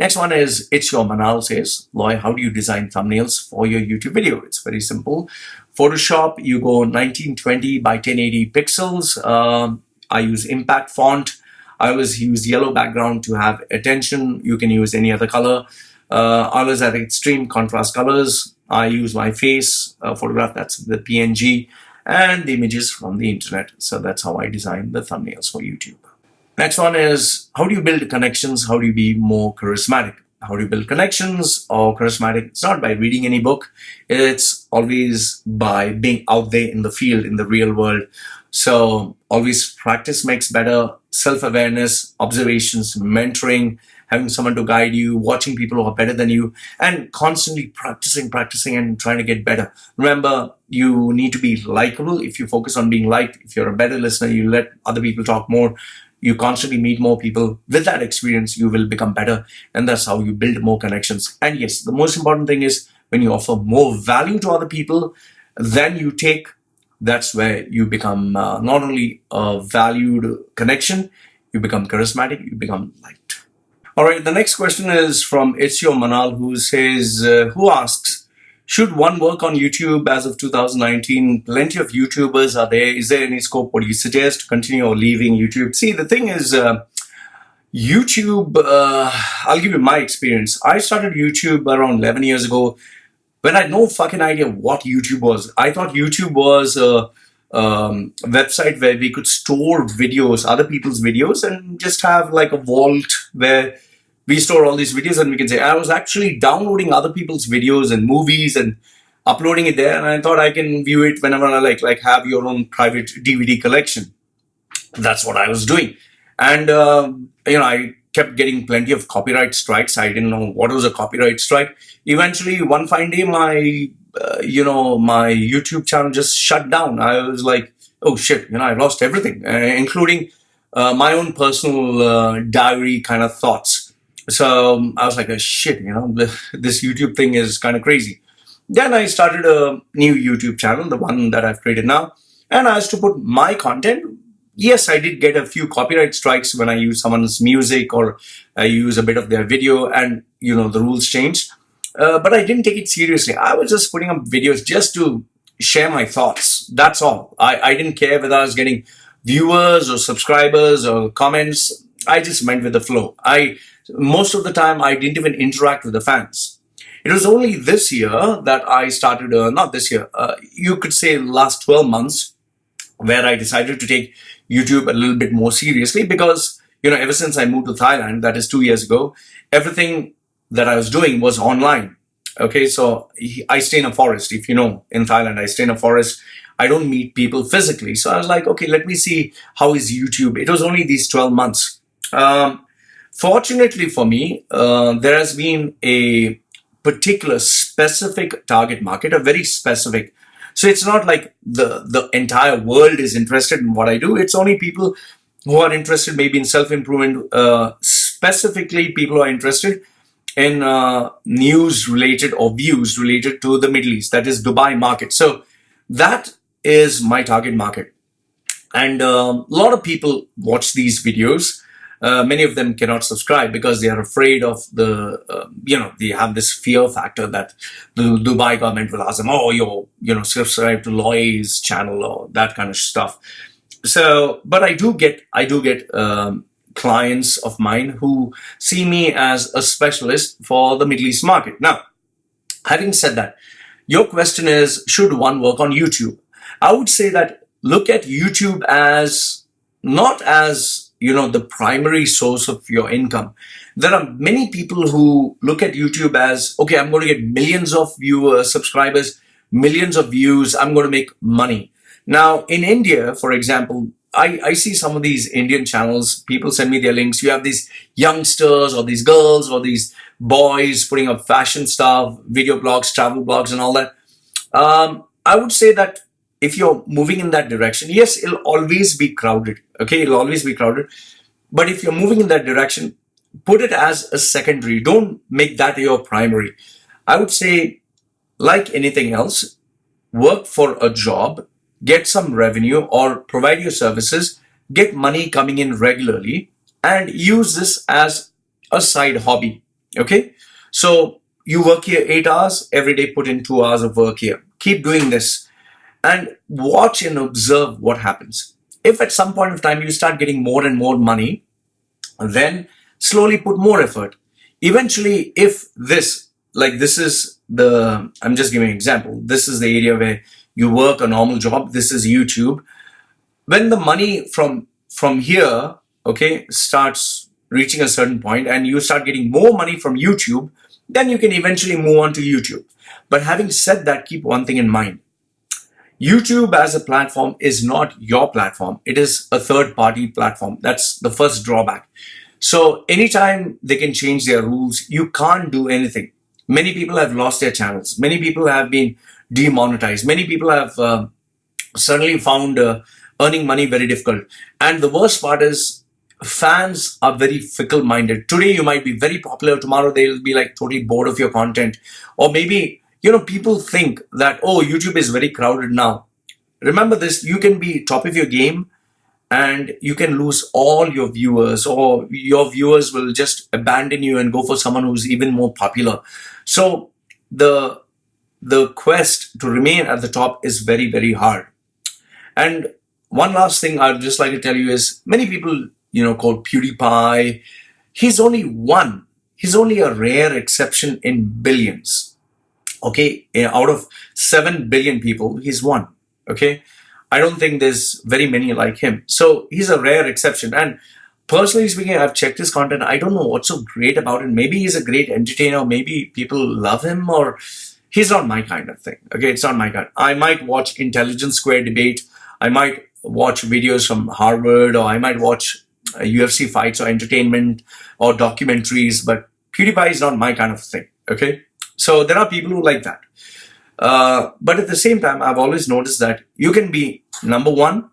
Next one is It's Your Manal says, Loy, how do you design thumbnails for your YouTube video? It's very simple. Photoshop, you go 1920 by 1080 pixels. I use impact font. I always use yellow background to have attention. You can use any other color. I always have extreme contrast colors. I use my face photograph, that's the PNG, and the images from the internet. So that's how I design the thumbnails for YouTube. Next one is, how do you build connections? How do you be more charismatic? How do you build connections or charismatic? It's not by reading any book. It's always by being out there in the field, in the real world. So always practice makes better. Self-awareness, observations, mentoring, having someone to guide you, watching people who are better than you, and constantly practicing and trying to get better. Remember, you need to be likable. If you focus on being liked, if you're a better listener, you let other people talk more. You constantly meet more people. With that experience, you will become better. And that's how you build more connections. And yes, the most important thing is when you offer more value to other people than you take, that's where you become not only a valued connection, you become charismatic, you become liked. All right, the next question is from itsyourmanal, who says, who asks, should one work on YouTube as of 2019? Plenty of YouTubers are there. Is there any scope? What do you suggest? Continue or leaving YouTube? See, the thing is, YouTube, I'll give you my experience. I started YouTube around 11 years ago when I had no fucking idea what YouTube was. I thought YouTube was a website where we could store videos, other people's videos, and just have like a vault where we store all these videos and we can say, I was actually downloading other people's videos and movies and uploading it there, and I thought I can view it whenever I like have your own private DVD collection. That's what I was doing. And, I kept getting plenty of copyright strikes. I didn't know what was a copyright strike. Eventually, one fine day, my YouTube channel just shut down. I was like, oh shit, I lost everything, including my own personal diary kind of thoughts. So I was like, oh, shit, this YouTube thing is kind of crazy. Then I started a new YouTube channel, the one that I've created now, and I used to put my content. Yes, I did get a few copyright strikes when I use someone's music or I use a bit of their video, and the rules changed. But I didn't take it seriously. I was just putting up videos just to share my thoughts. That's all. I didn't care whether I was getting viewers or subscribers or comments. I just went with the flow. Most of the time, I didn't even interact with the fans. It was only this year that I started, not this year, you could say last 12 months, where I decided to take YouTube a little bit more seriously because, ever since I moved to Thailand, that is 2 years ago, everything that I was doing was online. Okay, so I stay in a forest. If you know, in Thailand, I stay in a forest. I don't meet people physically. So I was like, okay, let me see how is YouTube. It was only these 12 months. Fortunately for me, there has been a particular specific target market, a very specific. So it's not like the entire world is interested in what I do. It's only people who are interested maybe in self-improvement, specifically people who are interested in news related or views related to the Middle East, that is Dubai market. So that is my target market. And a lot of people watch these videos. Many of them cannot subscribe because they are afraid of they have this fear factor that the Dubai government will ask them, oh, subscribe to Loy's channel or that kind of stuff. So, but I do get clients of mine who see me as a specialist for the Middle East market. Now, having said that, your question is, should one work on YouTube? I would say that look at YouTube as not as the primary source of your income. There are many people who look at YouTube as, okay, I'm going to get millions of viewers, subscribers, millions of views. I'm going to make money. Now, in India, for example, I see some of these Indian channels. People send me their links. You have these youngsters or these girls or these boys putting up fashion stuff, video blogs, travel blogs, and all that. I would say that if you're moving in that direction, yes, it'll always be crowded. Okay, it'll always be crowded. But if you're moving in that direction, put it as a secondary. Don't make that your primary. I would say, like anything else, work for a job, get some revenue or provide your services, get money coming in regularly, and use this as a side hobby. Okay, so you work here 8 hours every day, put in 2 hours of work here. Keep doing this and watch and observe what happens. If at some point of time you start getting more and more money, then slowly put more effort. Eventually, if this, like this is the, I'm just giving an example, this is the area where you work a normal job, this is YouTube. When the money from here, okay, starts reaching a certain point and you start getting more money from YouTube, then you can eventually move on to YouTube. But having said that, keep one thing in mind. YouTube as a platform is not your platform. It is a third-party platform. That's the first drawback. So anytime they can change their rules, you can't do anything. Many people have lost their channels. Many people have been demonetized. Many people have suddenly found earning money very difficult. And the worst part is fans are very fickle-minded. Today you might be very popular. Tomorrow they'll be like totally bored of your content. Or maybe, people think that, oh, YouTube is very crowded now. Remember this, you can be top of your game and you can lose all your viewers, or your viewers will just abandon you and go for someone who's even more popular. So the quest to remain at the top is very, very hard. And one last thing I'd just like to tell you is, many people, call PewDiePie, he's only one. He's only a rare exception in billions. Okay, out of 7 billion people, he's one. Okay, I don't think there's very many like him. So he's a rare exception. And personally speaking, I've checked his content. I don't know what's so great about it. Maybe he's a great entertainer. Maybe people love him, or he's not my kind of thing. Okay, it's not my kind. I might watch Intelligence Square debate. I might watch videos from Harvard, or I might watch UFC fights or entertainment or documentaries. But PewDiePie is not my kind of thing. Okay, so there are people who like that. But at the same time, I've always noticed that you can be number one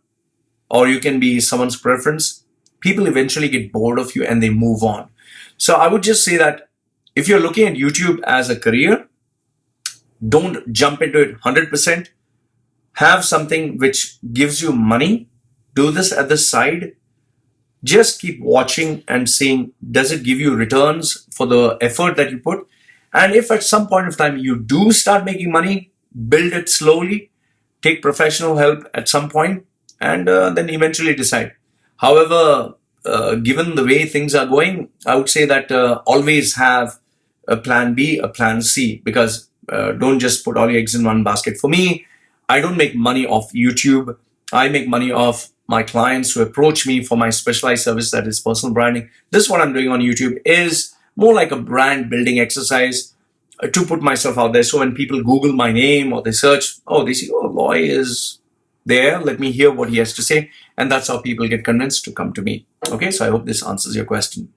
or you can be someone's preference. People eventually get bored of you and they move on. So I would just say that if you're looking at YouTube as a career, don't jump into it 100%. Have something which gives you money. Do this at the side. Just keep watching and seeing, does it give you returns for the effort that you put? And if at some point of time you do start making money, build it slowly, take professional help at some point, and then eventually decide. However, given the way things are going, I would say that always have a plan B, a plan C, because don't just put all your eggs in one basket. For me, I don't make money off YouTube. I make money off my clients who approach me for my specialized service, that is personal branding. This, what I'm doing on YouTube, is more like a brand building exercise to put myself out there. So when people Google my name or they search, they see, Loy is there. Let me hear what he has to say. And that's how people get convinced to come to me. Okay, so I hope this answers your question.